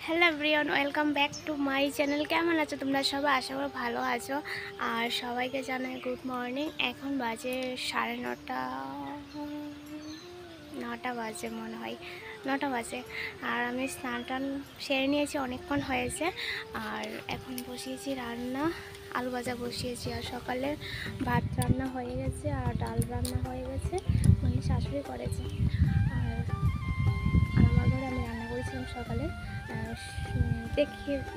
Hello everyone, welcome back to my channel. কেমন আছো তোমরা সবাই? আশা করি ভালো আছো। আর সবাইকে জানাই গুড মর্নিং। এখন বাজে 9:30, 9টা বাজে মনে হয়, 9টা বাজে। আর আমি স্নান টান সেরে নিয়েছি, অনেকক্ষণ হয়েছে। আর এখন বসিয়েছি রান্না, আলু ভাজা বসিয়েছি। আর সকালে ভাত রান্না হয়ে গেছে আর ডাল রান্না হয়ে গেছে, মানে শাশুড়ি করেছে। আর আমার ঘরে আমি রান্না করেছিলাম সকালে।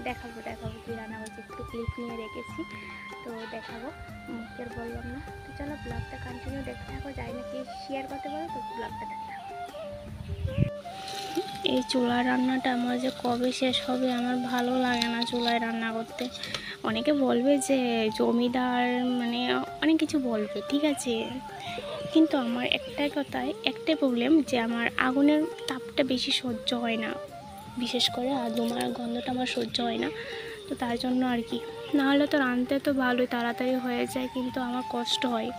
দেখাবো কী রান্না করছি, একটু ক্লিপ নিয়ে রেখেছি, তো দেখাবো। মুখের বললাম না, তো চলো ব্লগটা কন্টিনিউ দেখতে থাকো। যাই না কি শেয়ার করতে পারো, তো ব্লগটা দেখতে থাকো। এই চুলার রান্নাটা আমার যে কবে শেষ হবে, আমার ভালো লাগে না চুলায় রান্না করতে। অনেকে বলবে যে জমিদার, মানে অনেক কিছু বলবে, ঠিক আছে, কিন্তু আমার একটাই প্রবলেম, যে আমার আগুনের তাপটা বেশি সহ্য হয় না, বিশেষ করে ধোঁয়ার গন্ধটা আমার সহ্য হয় না। তো তার জন্য আর কি, নাহলে তো রাঁধতে তো ভালোই তাড়াতাড়ি হয়ে যায়, কিন্তু আমার কষ্ট হয়,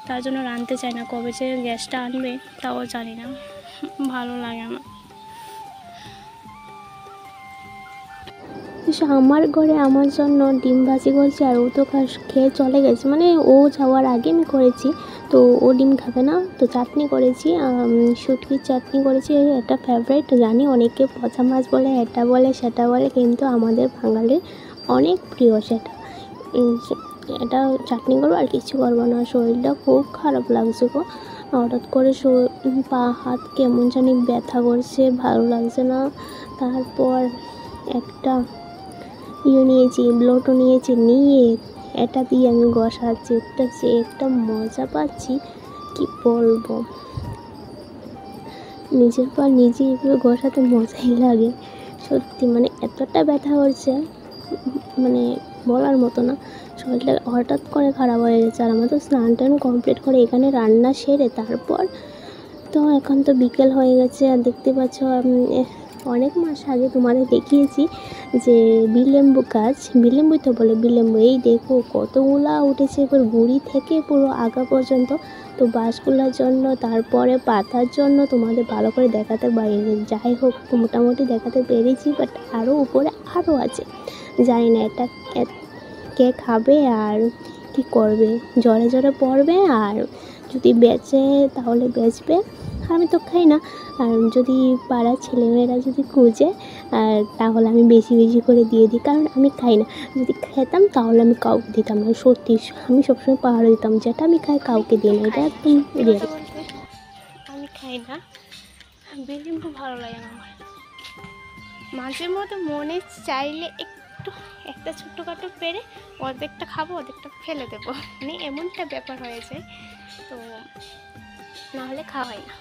তার জন্য রাঁধতে চাই না। কবে যে গ্যাসটা আনবে তাও জানি না, ভালো লাগে আমার। আমার ঘরে আমার জন্য ডিম ভাজি করছে, আর ও তো খেয়ে চলে গেছে, মানে ও যাওয়ার আগে আমি করেছি, তো ও ডিম খাবে না, তো চাটনি করেছি, শুটকির চাটনি করেছি। এটা ফেভারিট, জানি অনেকে পচা মাছ বলে, এটা বলে সেটা বলে, কিন্তু আমাদের বাঙালির অনেক প্রিয় সেটা। এটা চাটনি করবো, আর কিছু করবো না। শরীরটা খুব খারাপ লাগছে গো, হঠাৎ করে পা হাত কেমন জানি ব্যথা করছে, ভালো লাগছে না। তারপর একটা নিয়েছি, ব্লোটো নিয়েছি, নিয়ে এটা দিয়ে আমি ঘষাচ্ছি, একটা মজা পাচ্ছি কি বলবো। নিজের পা নিজে এগুলো ঘষাতে মজাই লাগে সত্যি, মানে এতটা ব্যথা করছে, মানে বলার মতো না। শরীরটা হঠাৎ করে খারাপ হয়ে গেছে। আর আমার তো স্নান টান কমপ্লিট করে এখানে রান্না সেরে তারপর, তো এখন তো বিকেল হয়ে গেছে। আর দেখতে পাচ্ছ, অনেক মাস আগে তোমাদের দেখিয়েছি যে বিলেম্বুই তো বলে, বিলেম্বু, এই দেখো কতগুলা উঠেছে, এবার গুঁড়ি থেকে পুরো আগা পর্যন্ত। তো বাঁশগুলোর জন্য, তারপরে পাতার জন্য তোমাদের ভালো করে দেখাতে পারিনি। যাই হোক, মোটামুটি দেখাতে পেরেছি, বাট আরও উপরে আরও আছে। জানি না এটা কে খাবে আর কি করবে, জ্বরে জ্বরে পড়বে, আর যদি বেচে তাহলে বেচবে, আমি তো খাই না। আর যদি পাড়ার ছেলেমেয়েরা যদি খুঁজে, আর তাহলে আমি বেশি বেশি করে দিয়ে দিই, কারণ আমি খাই না। যদি খেতাম তাহলে আমি কাউকে দিতাম না, সত্যি আমি সবসময় পাহাড় দিতাম, যেটা আমি খাই কাউকে দিই না, এটা একদম রিয়েল। আমি খাই না, বেলিম খুব ভালো লাগে না আমার। মাঝে মধ্যে মনে চাইলে একটা ছোট্টখাটো পেরে অর্ধেকটা খাবো, অর্ধেকটা ফেলে দেবো, মানে এমনটা ব্যাপার হয়ে যায়। তো নাহলে খাওয়া হয় না,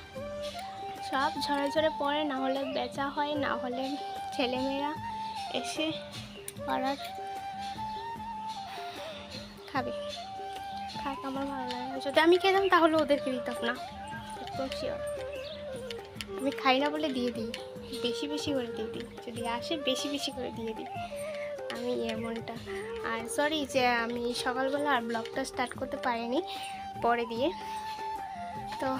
সব ঝরে ঝরে পড়ে, না হলে বেচা হয়, না হলে ছেলেমেয়েরা এসে পাড়ার খাবে, খাক, আমার ভালো লাগে না। যদি আমি খেতাম তাহলে ওদেরকে দিতাম না, একদম শিওর। আমি খাই না বলে দিয়ে দিই, বেশি বেশি করে দিয়ে দিই, যদি আসে বেশি বেশি করে দিয়ে দিই, আমি এমনটা। আর সরি যে আমি সকালবেলা আর ব্লগটা স্টার্ট করতে পারিনি, পরে দিয়ে। তো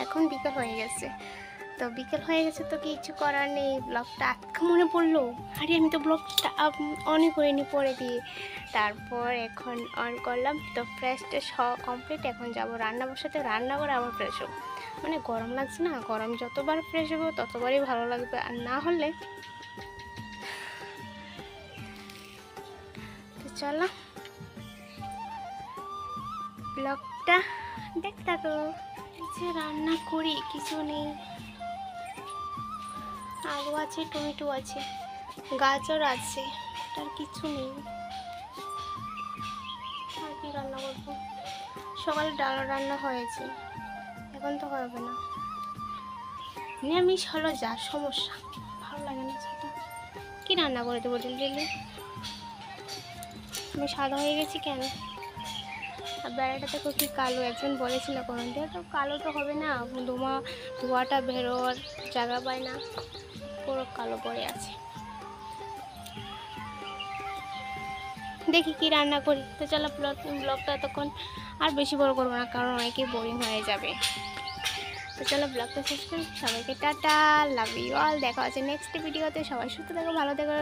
এখন বিকেল হয়ে গেছে, তো কিছু করার নেই। ব্লগটা আজকে মনে পড়লো, আরে আমি তো ব্লগটা অনই করিনি, পরে দিয়ে। তারপর এখন অন করলাম, তো ফ্রেশ কমপ্লিট। এখন যাবো রান্না বসাতে, রান্না করে আবার ফ্রেশ হবো। মানে গরম লাগছে না, গরম যতবার ফ্রেশ হবো ততবারই ভালো লাগবে, আর না হলে তো চলো ব্লগটা দেখতে থাকো। যে রান্না করি কিছু নেই, আলু আছে, টমেটো আছে, গাজর আছে, তার কিছু নেই। আর কি রান্না করবো? সকালে ডাল রান্না হয়েছে, এখন তো হবে না। নিরামিষ হলো যা সমস্যা, ভালো লাগে না সেটা। কি রান্না করে দেবো ডেলি? আমি সাদা হয়ে গেছি কেন? আর বেড়াটা দেখো কি কালো, একজন বলেছিল কোনো দিয়ে, তো কালো তো হবে না, ধোঁয়াটা বেরোর জায়গা পায় না, পুরো কালো পড়ে আছে। দেখি কি রান্না করি। তো চলো ব্লগটা এতক্ষণ আর বেশি বড় করবো না, কারণ অনেকেই বোরিং হয়ে যাবে। তো চলো ব্লগটা শেষ করি, সবাইকে টাটা, লাভ ইউ অল, দেখা হচ্ছে নেক্সট ভিডিওতে। সবাই সুস্থ থাকো, ভালো থাকো,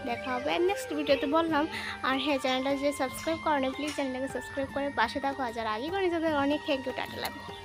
দেখা হবে নেক্সট ভিডিওতে বললাম। আর হ্যাঁ, চ্যানেলটা যে সাবস্ক্রাইব করো না প্লিজ চ্যানেলটাকে সাবস্ক্রাইব করে পাশে থাকো, আর যারা আগে করে তাদের অনেক thank you, tata, love you.